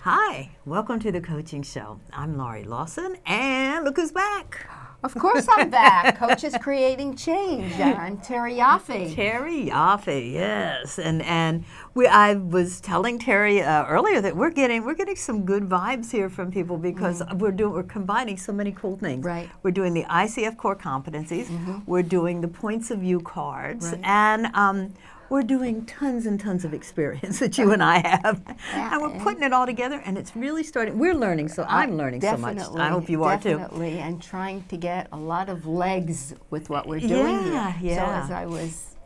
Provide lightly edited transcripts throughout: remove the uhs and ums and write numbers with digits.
Hi, welcome to the Coaching Show. I'm Laurie Lawson, and look who's back. Of course I'm back. Coaches Creating Change. I'm Terry Yoffe. Terry Yoffe, yes. I was telling Terry earlier that we're getting some good vibes here from people because we're combining so many cool things. Right. We're doing the ICF Core Competencies. We're doing the points of view cards, Right. and we're doing tons and tons of experience that you and I have, and we're putting it all together, and it's really starting. We're learning, so I'm learning so much. I hope you are too. Definitely, and trying to get a lot of legs with what we're doing here. Yeah. So as I was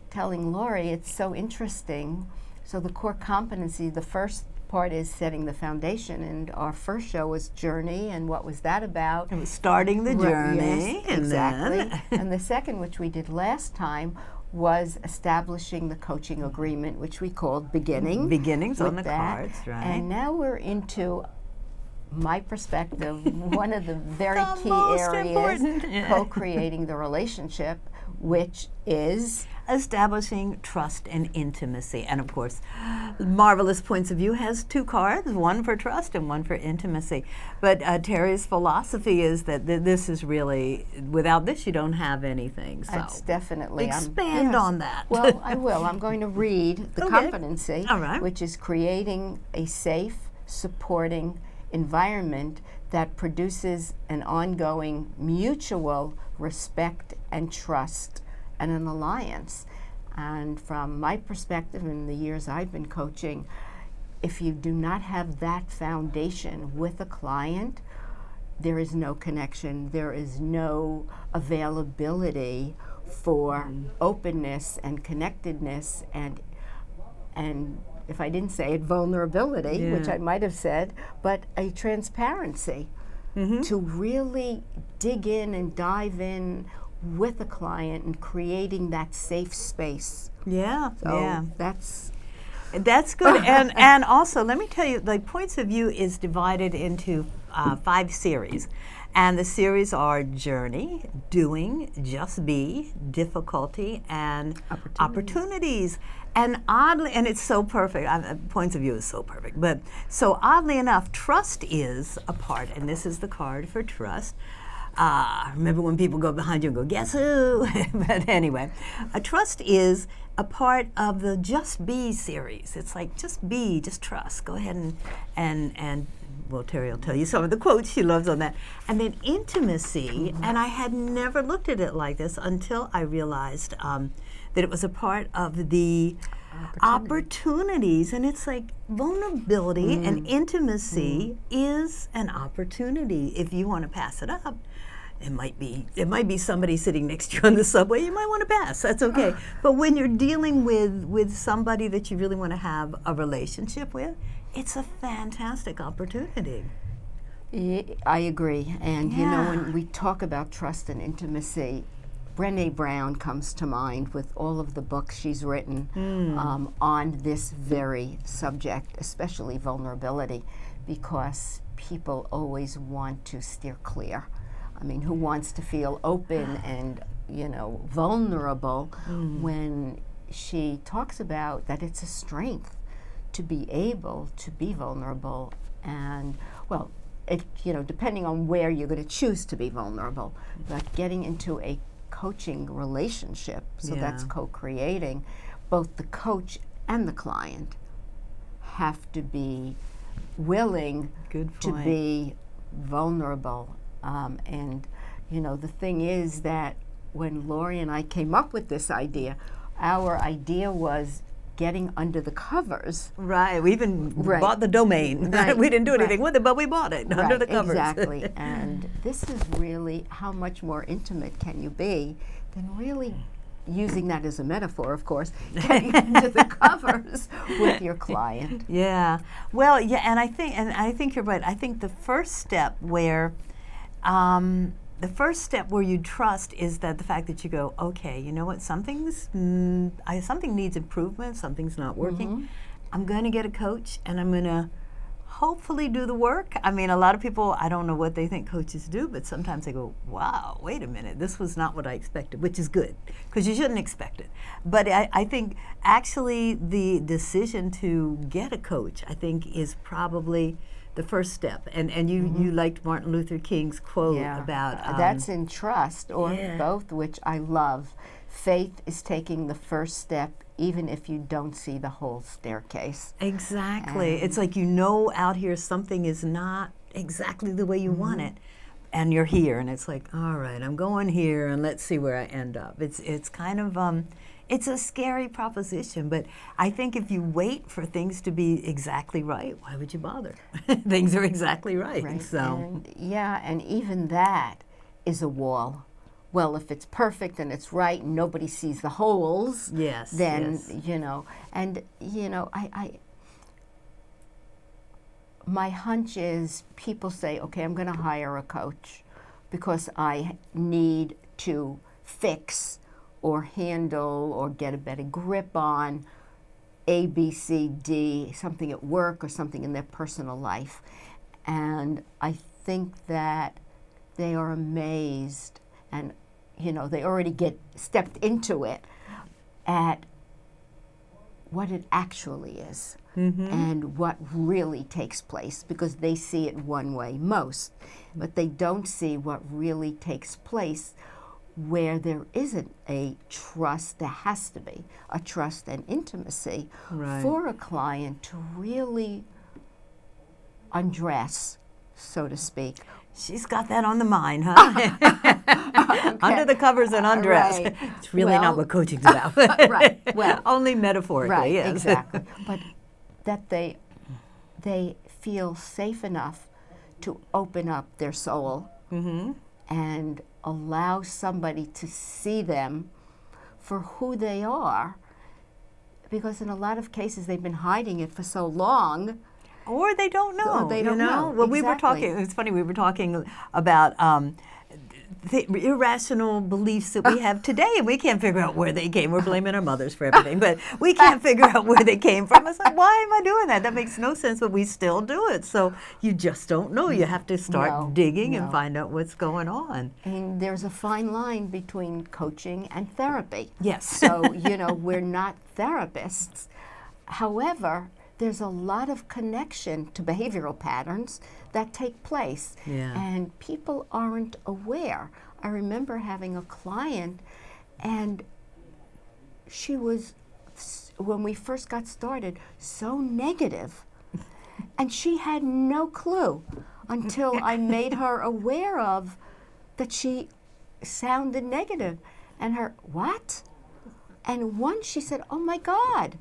telling Laurie, it's so interesting. So the core competency, the first part is setting the foundation, and our first show was Journey, and what was that about? It was starting the journey, Yes, and exactly. then And the second, which we did last time, was establishing the coaching agreement, which we called Beginnings on the that. cards, right? And now we're into my perspective, one of the very The key most areas, important. co-creating the relationship, which is establishing trust and intimacy. And of course, Marvelous Points of View has two cards, one for trust and one for intimacy. But Terry's philosophy is that this is really, without this, you don't have anything. So that's definitely expand on that. Well, I will. I'm going to read the Okay. competency, All right. which is creating a safe, supporting environment that produces an ongoing mutual respect and trust and an alliance. And from my perspective, in the years I've been coaching, if you do not have that foundation with a client, there is no connection, there is no availability for openness and connectedness and if I didn't say it, vulnerability, which I might have said, but a transparency to really dig in and dive in with a client and creating that safe space. So that's good. And also, let me tell you, like Points of View is divided into 5 series. And the series are Journey, Doing, Just Be, Difficulty, and Opportunities. And oddly, and it's so perfect, Points of View is so perfect, but so oddly enough, trust is a part, and this is the card for trust. Remember when people go behind you and go, guess who? But anyway, trust is a part of the Just Be series. It's like, just be, just trust. Go ahead and well, Terry will tell you some of the quotes she loves on that. And then intimacy, and I had never looked at it like this until I realized that it was a part of the opportunities. And it's like vulnerability and intimacy is an opportunity. If you want to pass it up, it might be somebody sitting next to you on the subway. You might want to pass. That's okay. But when you're dealing with somebody that you really want to have a relationship with, it's a fantastic opportunity. I agree. And you know, when we talk about trust and intimacy, Brené Brown comes to mind with all of the books she's written on this very subject, especially vulnerability, because people always want to steer clear. I mean, who wants to feel open and, vulnerable when she talks about that it's a strength to be able to be vulnerable and, well, depending on where you're going to choose to be vulnerable, but getting into a coaching relationship, so that's co-creating, both the coach and the client have to be willing to be vulnerable. And, the thing is that when Laurie and I came up with this idea, our idea was getting under the covers. Right. We even bought the domain. Right. We didn't do anything with it, but we bought it under the covers. Exactly. And this is really how much more intimate can you be than really using that as a metaphor, of course, getting into the covers with your client. Yeah. Well, yeah, and I think you're right. I think the first step where you trust is that the fact that you go, okay, you know what, something needs improvement, something's not working. I'm going to get a coach, and I'm going to hopefully do the work. I mean, a lot of people, I don't know what they think coaches do, but sometimes they go, wow, wait a minute, this was not what I expected, which is good, because you shouldn't expect it. But I think actually the decision to get a coach, I think, is probably the first step. And you liked Martin Luther King's quote about... that's in trust, or both, which I love. Faith is taking the first step, even if you don't see the whole staircase. Exactly. It's like, out here something is not exactly the way you want it, and you're here, and it's like, all right, I'm going here, and let's see where I end up. It's kind of, it's a scary proposition, but I think if you wait for things to be exactly right, why would you bother? Things are exactly right. So. And even that is a wall. Well, if it's perfect and it's right and nobody sees the holes, then, my hunch is people say, okay, I'm going to hire a coach because I need to fix or handle or get a better grip on A, B, C, D, something at work or something in their personal life. And I think that they are amazed, and they already stepped into it at what it actually is and what really takes place, because they see it one way, most, but they don't see what really takes place where there isn't a trust. There has to be a trust and intimacy for a client to really undress, so to speak. She's got that on the mind, huh? Okay. Under the covers and undress. Right. It's really not what coaching's about. Right. Well, only metaphorically, yes. Exactly. But that they feel safe enough to open up their soul and allow somebody to see them for who they are, because in a lot of cases they've been hiding it for so long. Or they don't know. They don't know. Well, we were talking, it's funny, we were talking about the irrational beliefs that we have today, and we can't figure out where they came. We're blaming our mothers for everything, but we can't figure out where they came from. It's like, why am I doing that? That makes no sense, but we still do it. So you just don't know. You have to start digging and find out what's going on. And there's a fine line between coaching and therapy. Yes. So, we're not therapists. However, there's a lot of connection to behavioral patterns that take place, and people aren't aware. I remember having a client, and she was, when we first got started, so negative, and she had no clue until I made her aware of that she sounded negative, and what? And once she said, oh my God,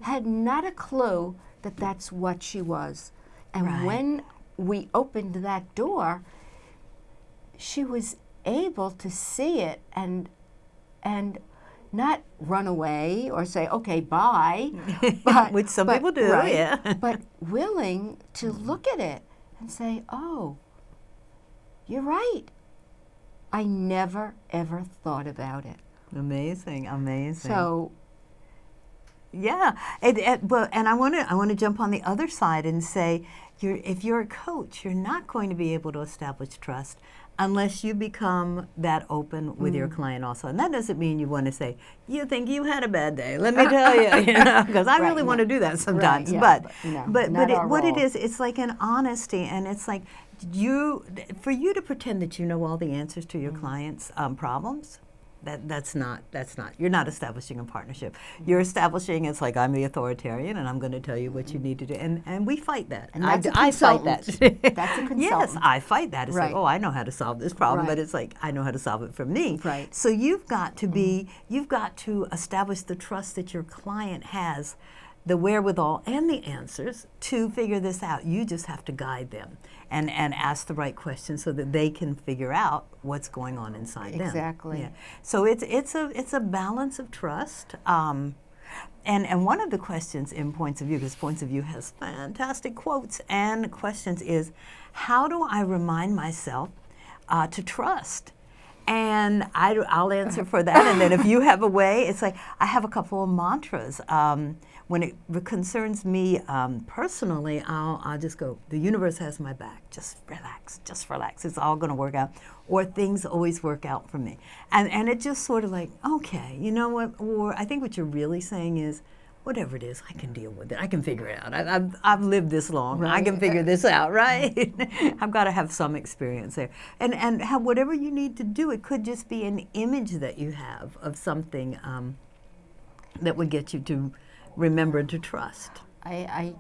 had not a clue that that's what she was. And when we opened that door, she was able to see it and not run away or say, okay, bye. But, which some people do, but willing to look at it and say, oh, you're right. I never, ever thought about it. Amazing. So, yeah, and I want to jump on the other side and say, if you're a coach, you're not going to be able to establish trust unless you become that open with your client also. And that doesn't mean you want to say, you think you had a bad day, let me tell you, because I really want to do that sometimes. But what it is, it's like an honesty, and it's like for you to pretend that you know all the answers to your clients' problems. That's not. You're not establishing a partnership. You're establishing, it's like, I'm the authoritarian and I'm going to tell you what you need to do. And we fight that. And that's I fight that. That's a consultant. Yes, I fight that. It's like, I know how to solve this problem, Right. but it's like, I know how to solve it for me. Right. So you've got to establish the trust that your client has, the wherewithal and the answers to figure this out. You just have to guide them and ask the right questions so that they can figure out what's going on inside them. Exactly. Yeah. So it's a balance of trust. And one of the questions in Points of View, because Points of View has fantastic quotes and questions, is how do I remind myself to trust? And I'll answer for that. And then if you have a way, it's like I have a couple of mantras. when it concerns me personally, I'll just go, the universe has my back. Just relax. It's all going to work out. Or things always work out for me. And it just sort of like, okay, you know what? Or I think what you're really saying is, whatever it is, I can deal with it. I can figure it out. I've lived this long. Right. I can figure this out, right? I've got to have some experience there. And have whatever you need to do, it could just be an image that you have of something that would get you to remember to trust. I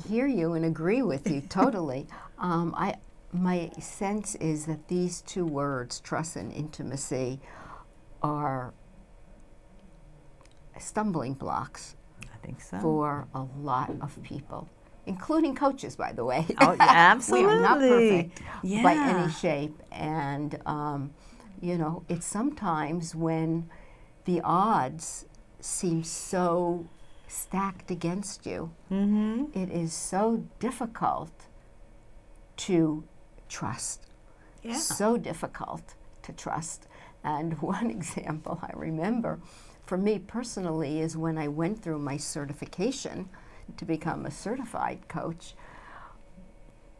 hear you and agree with you totally. My sense is that these two words, trust and intimacy, are stumbling blocks, I think so, for a lot of people, including coaches, by the way. Oh, yeah, absolutely. We are not perfect yeah. by any shape. And, you know, it's sometimes when the odds seem so stacked against you, it is so difficult to trust. Yeah. So difficult to trust. And one example I remember, for me personally, is when I went through my certification to become a certified coach.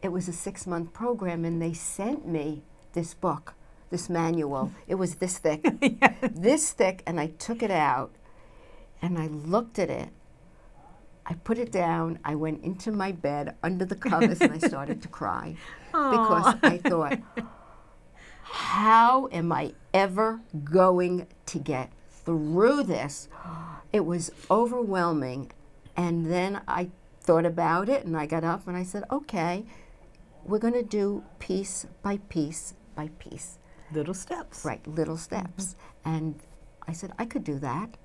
It was a 6-month program, and they sent me this book, this manual. It was this thick, this thick, and I took it out, and I looked at it. I put it down. I went into my bed under the covers, and I started to cry because I thought, how am I ever going to get through this? It was overwhelming. And then I thought about it, and I got up and I said, okay, we're going to do piece by piece by piece. Little steps. Right, little steps. And I said, I could do that.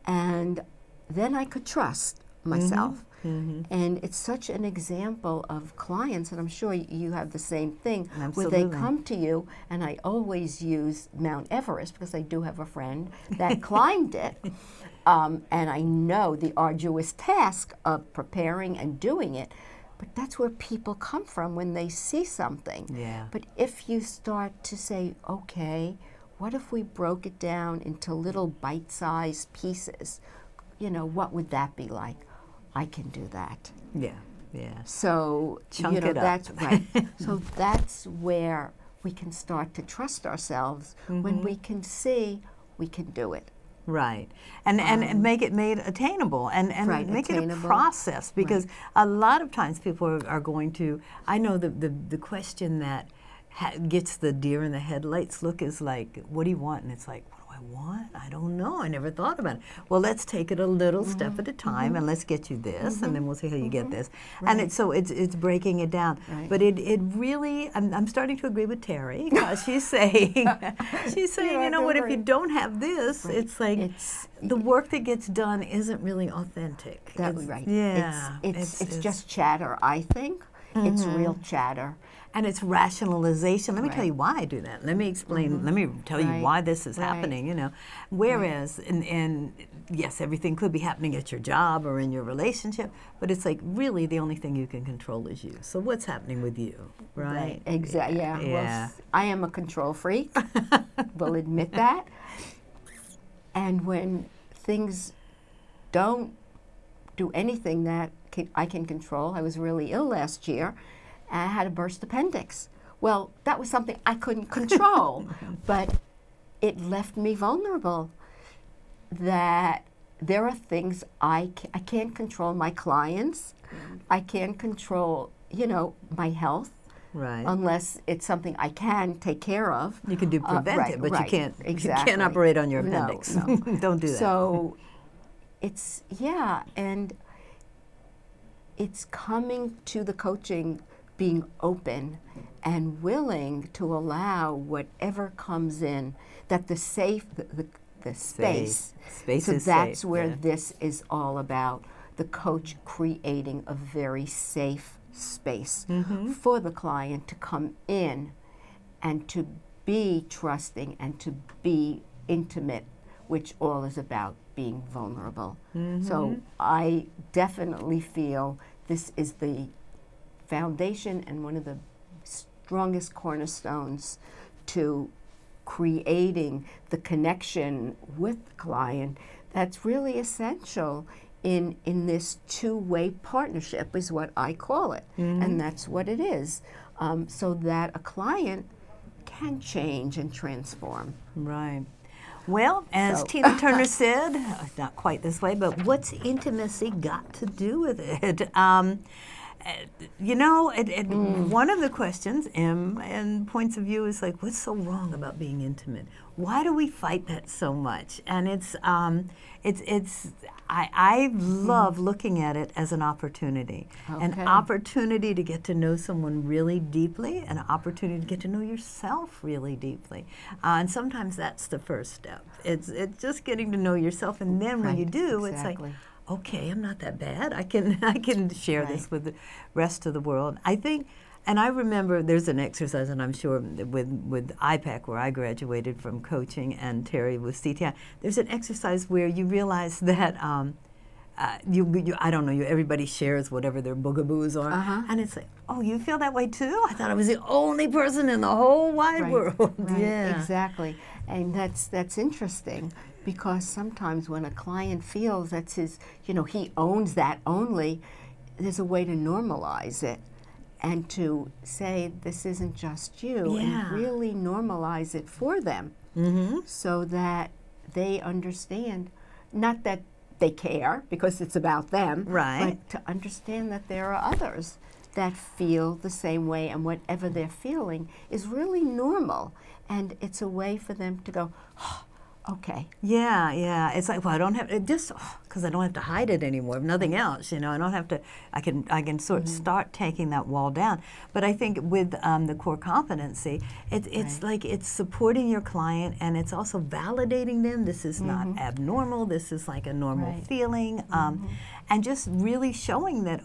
And then I could trust myself. And it's such an example of clients, and I'm sure you have the same thing, Absolutely. where they come to you, and I always use Mount Everest because I do have a friend that climbed it, and I know the arduous task of preparing and doing it, but that's where people come from when they see something. Yeah. But if you start to say, okay, what if we broke it down into little bite-sized pieces? You know, what would that be like? I can do that. Yeah, yeah. So, Chunk you know, it up. that's right. So that's where we can start to trust ourselves, when we can see we can do it. Right. And make it made attainable and Right, make it a attainable. process, because a lot of times people are going to, I know the question that gets the deer in the headlights look is like, what do you want? And it's like, what do I want? I don't know. I never thought about it. Well, let's take it a little step at a time, and let's get you this, and then we'll see how you get this. Right. And it's breaking it down. Right. But it really, I'm starting to agree with Terry, because she's saying, you know what, if you don't have this, it's like the work that gets done isn't really authentic. Right. Yeah. It's just chatter, I think. It's real chatter. And it's rationalization. Let me tell Right. you why I do that. Let me explain. Let me tell you Right. why this is Right. happening. You know, whereas and yes, everything could be happening at your job or in your relationship, but it's like really the only thing you can control is you. So what's happening with you, right? Exactly. Yeah. Yeah. Well, I am a control freak. Will admit that. And when things don't do anything that I can control, I was really ill last year. I had a burst appendix. Well, that was something I couldn't control, but it left me vulnerable. That there are things I can't control. My clients, I can't control, you know, my health, Right. unless it's something I can take care of. You can do preventive, but you can't. Exactly. You can't operate on your No, appendix. no. Don't do that. So, it's and it's coming to the coaching, being open and willing to allow whatever comes in, that the space. Space So is that's safe, where yeah. this is all about. The coach creating a very safe space for the client to come in and to be trusting and to be intimate, which all is about being vulnerable. So I definitely feel this is the foundation and one of the strongest cornerstones to creating the connection with the client that's really essential in this two-way partnership is what I call it, and that's what it is, so that a client can change and transform. Right. Well, as Tina Turner said, not quite this way, but what's intimacy got to do with it? One of the questions, and points of view, is like, what's so wrong about being intimate? Why do we fight that so much? And I love looking at it as an opportunity, an opportunity to get to know someone really deeply, an opportunity to get to know yourself really deeply, and sometimes that's the first step. It's just getting to know yourself, and then when you do, it's like, okay, I'm not that bad. I can share this with the rest of the world. I think, and I remember there's an exercise, and I'm sure with IPAC, where I graduated from coaching, and Terry with CTI, there's an exercise where you realize that I don't know, everybody shares whatever their boogaboos are, and it's like, oh, you feel that way too? I thought I was the only person in the whole wide world. Right, yeah, exactly, and that's interesting. Because sometimes when a client feels that's his, he owns that only, there's a way to normalize it and to say, this isn't just you, and really normalize it for them so that they understand, not that they care because it's about them, but to understand that there are others that feel the same way, and whatever they're feeling is really normal, and it's a way for them to go, oh, okay. Yeah. It's like, well, I don't have it just because I don't have to hide it anymore. If nothing else, I don't have to. I can sort of start taking that wall down. But I think with the core competency, it's like it's supporting your client, and it's also validating them. This is not abnormal. This is like a normal feeling, and just really showing that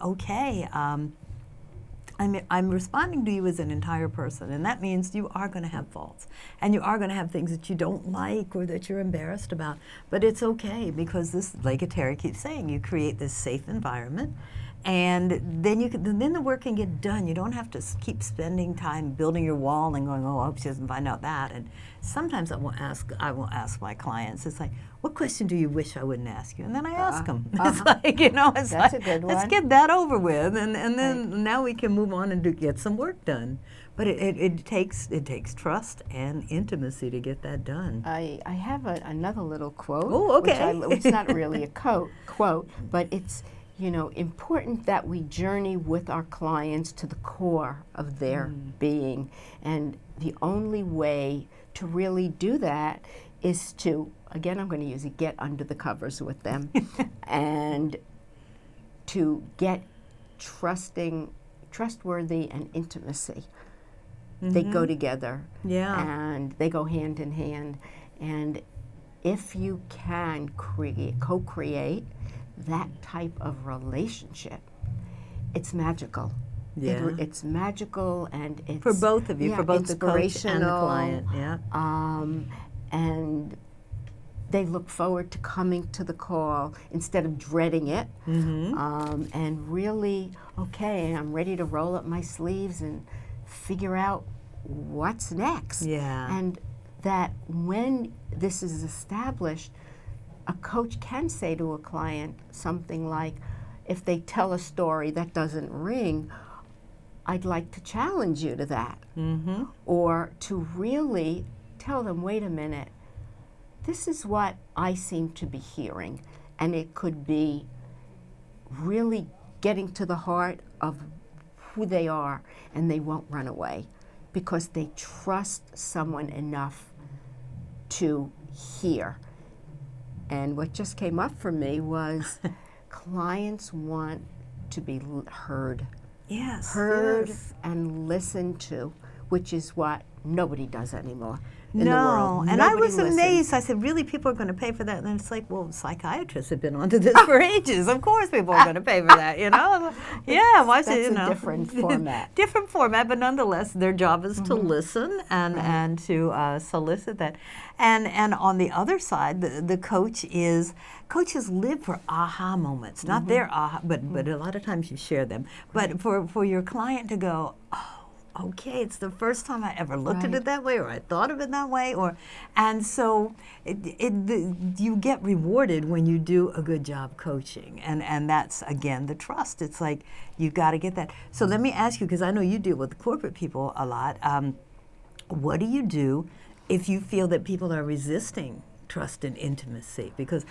I'm responding to you as an entire person, and that means you are going to have faults, and you are going to have things that you don't like or that you're embarrassed about, but it's okay, because this, like Terry keeps saying, you create this safe environment, and then the work can get done. You don't have to keep spending time building your wall and going, oh, I hope she doesn't find out that. And sometimes I will ask my clients, it's like, what question do you wish I wouldn't ask you? And then I ask them. It's like, it's that's a good one. Let's get that over with, and then now we can move on and get some work done. But it takes trust and intimacy to get that done. I have another little quote. Oh, okay. It's not really a quote, but it's, important that we journey with our clients to the core of their being. And the only way to really do that is to, again, I'm going to use it, get under the covers with them and to get trustworthy and intimacy. They go together. Yeah. And they go hand in hand. And if you can co-create that type of relationship, it's magical. Yeah. It's magical, and it's for both of you, for both the coach and the client. Yeah. And they look forward to coming to the call instead of dreading it. And really, okay, I'm ready to roll up my sleeves and figure out what's next. Yeah. And that when this is established, a coach can say to a client something like, if they tell a story that doesn't ring, I'd like to challenge you to that. Or to really tell them, wait a minute, this is what I seem to be hearing. And it could be really getting to the heart of who they are, and they won't run away because they trust someone enough to hear. And what just came up for me was clients want to be heard. Yes. Heard yes. and listened to, which is what nobody does anymore in the No, world. and Nobody I was listens. amazed. I said, really, people are going to pay for that? And then it's like, well, psychiatrists have been onto this for ages. Of course people are going to pay for that, Yeah, why should, That's a different format. Different format, but nonetheless, their job is to listen and to solicit that. And on the other side, the coaches live for aha moments, not their aha, but a lot of times you share them. But for your client to go, oh, okay, it's the first time I ever looked at Right. it that way, or I thought of it that way, and so you get rewarded when you do a good job coaching, and that's again the trust. It's like you got to get that. So let me ask you, because I know you deal with corporate people a lot. What do you do if you feel that people are resisting trust and intimacy? Because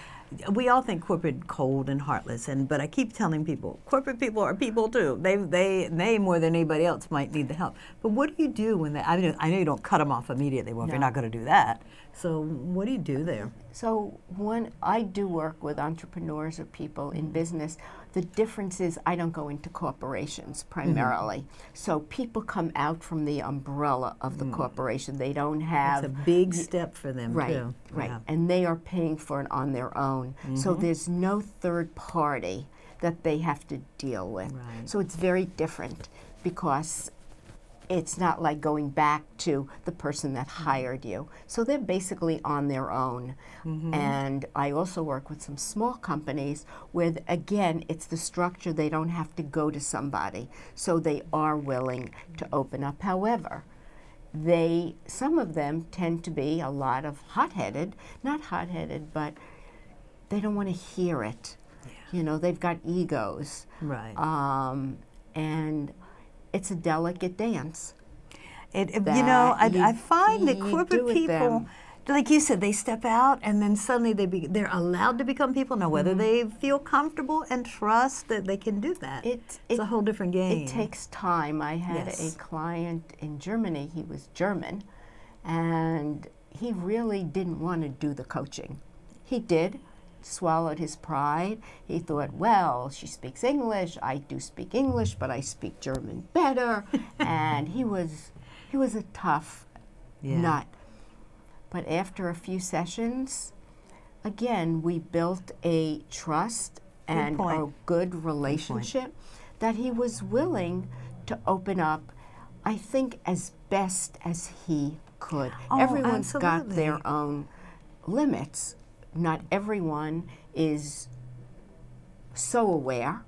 we all think corporate cold and heartless, but I keep telling people, corporate people are people too. They more than anybody else might need the help. But what do you do when I know you don't cut them off immediately. Well, if No. you're not going to do that, so what do you do there? So when I do work with entrepreneurs or people in business, the difference is I don't go into corporations primarily. So people come out from the umbrella of the corporation. They don't have... It's a big step for them Right, too. right. Yeah. And they are paying for it on their own. So there's no third party that they have to deal with. Right. So it's very different because it's not like going back to the person that hired you. So they're basically on their own. And I also work with some small companies where, again, it's the structure. They don't have to go to somebody. So they are willing to open up. However, some of them tend to be a lot of hot-headed, not hot-headed, but they don't want to hear it. You know, they've got egos. Right. And it's a delicate dance. You know, I find that you corporate do with people, them. like you said, they step out and then suddenly they're allowed to become people. Now, whether they feel comfortable and trust that they can do that, it's a whole different game. It takes time. I had Yes. a client in Germany. He was German, and he really didn't want to do the coaching. He did, swallowed his pride. He thought, well, she speaks English. I do speak English, but I speak German better. And he was a tough nut. But after a few sessions, again, we built a trust and a good relationship that he was willing to open up, I think, as best as he could. Oh, Everyone's got absolutely. their own limits. Not everyone is so aware,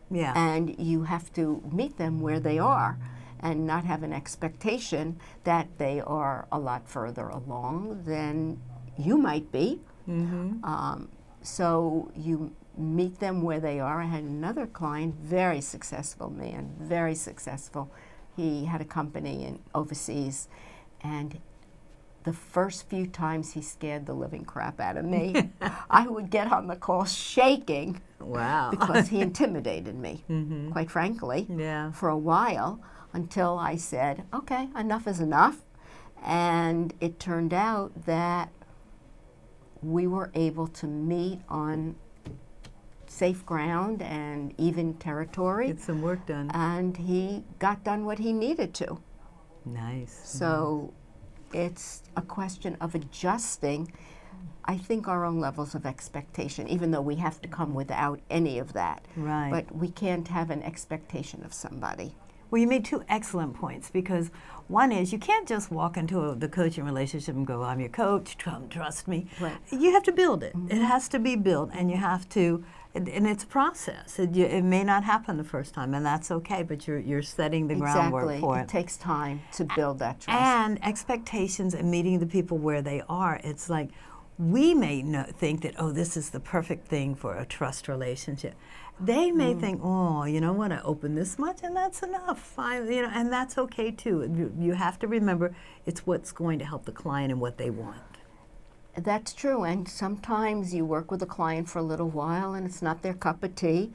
Yeah. and you have to meet them where they are and not have an expectation that they are a lot further along than you might be. So you meet them where they are. I had another client, very successful man, very successful. He had a company overseas, and the first few times he scared the living crap out of me. I would get on the call shaking. Wow. Because he intimidated me, quite frankly, Yeah. for a while, until I said, okay, enough is enough. And it turned out that we were able to meet on safe ground and even territory. Get some work done. And he got done what he needed to. Nice. So it's a question of adjusting, I think, our own levels of expectation, even though we have to come without any of that. Right. But we can't have an expectation of somebody. Well, you made two excellent points, because one is you can't just walk into the coaching relationship and go, I'm your coach, trust me. Right. You have to build it. It has to be built, and you have to, and it's a process. It may not happen the first time, and that's okay, but you're setting the groundwork for it. It takes time to build that trust. And expectations and meeting the people where they are. It's like we may think that, oh, this is the perfect thing for a trust relationship. They may think, oh, you know what, I open this much and that's enough. And that's okay too. You have to remember it's what's going to help the client and what they want. That's true, and sometimes you work with a client for a little while and it's not their cup of tea,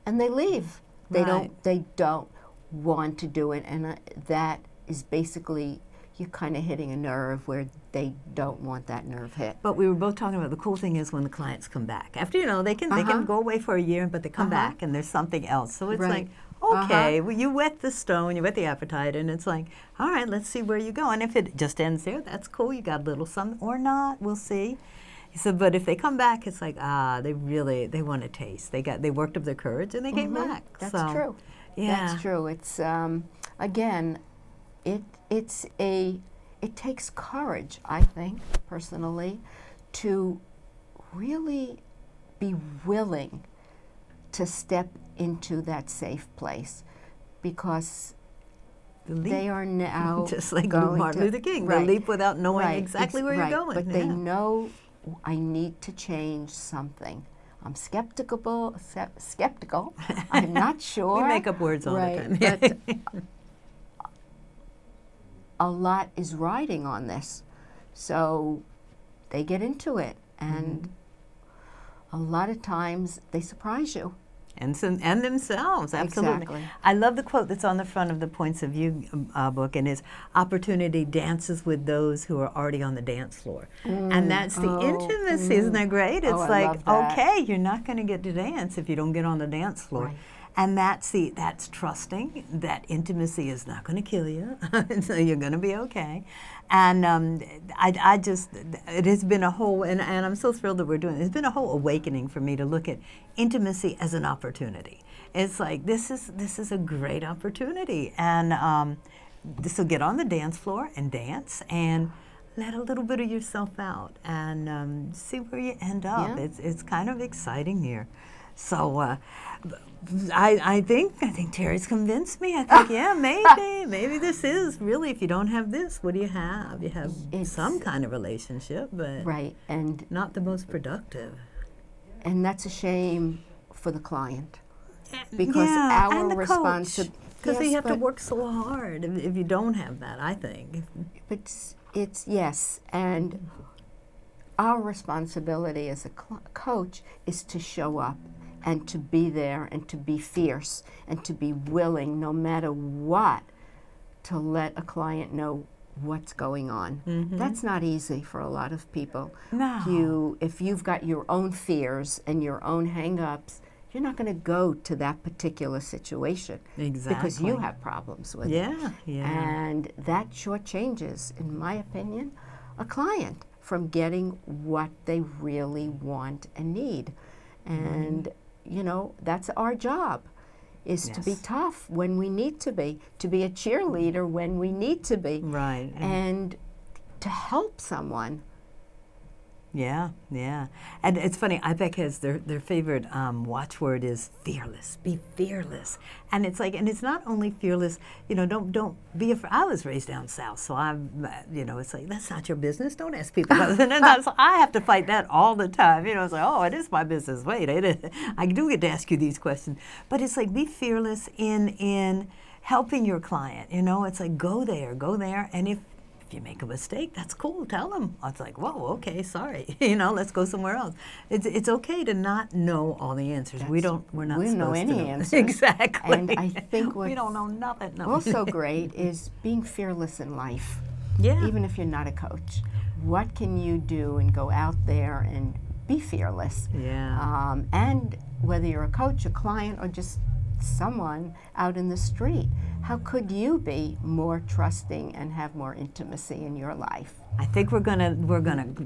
and they leave. They don't want to do it, and that is basically you're kind of hitting a nerve where they don't want that nerve hit. But we were both talking about the cool thing is when the clients come back. After, they can go away for a year, but they come back and there's something else. So it's like, okay, well, you whet the stone, you whet the appetite, and it's like, all right, let's see where you go. And if it just ends there, that's cool. You got a little something, or not, we'll see. He said, but if they come back, it's like, they want to taste. They worked up their courage and they came back. That's true. Yeah. That's true. It's again, it takes courage, I think, personally, to really be willing to step into that safe place, because The leap. They are now just like going Martin Luther King, right, the leap without knowing right, exactly where right, you're going. But they know I need to change something. I'm skeptical. I'm not sure. We make up words all right, the time. But a lot is riding on this. So they get into it, and a lot of times they surprise you. And themselves, absolutely. Exactly. I love the quote that's on the front of the Points of View book, and it's opportunity dances with those who are already on the dance floor. And that's the intimacy, isn't that great? It's I like, love that. okay, you're not going to get to dance if you don't get on the dance floor. Right. And that's trusting that intimacy is not going to kill you, so you're going to be okay. And it has been a whole, and I'm so thrilled that we're doing it. It's been a whole awakening for me to look at intimacy as an opportunity. It's like, this is a great opportunity. And so get on the dance floor and dance and let a little bit of yourself out and see where you end up. Yeah. It's kind of exciting here. So I think Terry's convinced me. I think, yeah, maybe this is really, if you don't have this, what do you have? You have some kind of relationship, but right, and not the most productive. And that's a shame for the client, because our responsibility. Because they have to work so hard if you don't have that, I think. But it's yes, and our responsibility as a coach is to show up and to be there and to be fierce and to be willing, no matter what, to let a client know what's going on. That's not easy for a lot of people. No. If you've got your own fears and your own hang-ups, you're not going to go to that particular situation. Exactly. Because you have problems with it. Yeah. And that shortchanges, in my opinion, a client from getting what they really want and need. And, that's our job, is to be tough when we need to be a cheerleader when we need to be. Right. And to help someone. Yeah. And it's funny, IPEC has their favorite watchword is fearless. Be fearless. And it's like, and it's not only fearless, don't be afraid. I was raised down south, so it's like, that's not your business. Don't ask people. And I have to fight that all the time. It's like, oh, it is my business. Wait, I do get to ask you these questions. But it's like, be fearless in helping your client. It's like, go there. And if you make a mistake, that's cool. Tell them. It's like, whoa, okay, sorry. Let's go somewhere else. It's okay to not know all the answers. We're not supposed to know any answers. Exactly. And I think we don't know nothing. No. Also great is being fearless in life. Yeah. Even if you're not a coach, what can you do and go out there and be fearless? Yeah. And whether you're a coach, a client, or just someone out in the street, how could you be more trusting and have more intimacy in your life? I think we're gonna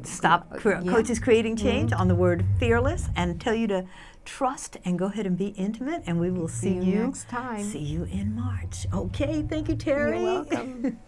stop Coaches Creating Change on the word fearless and tell you to trust and go ahead and be intimate, and we will see you next time. See you in March. Okay, thank you, Terry. You're welcome.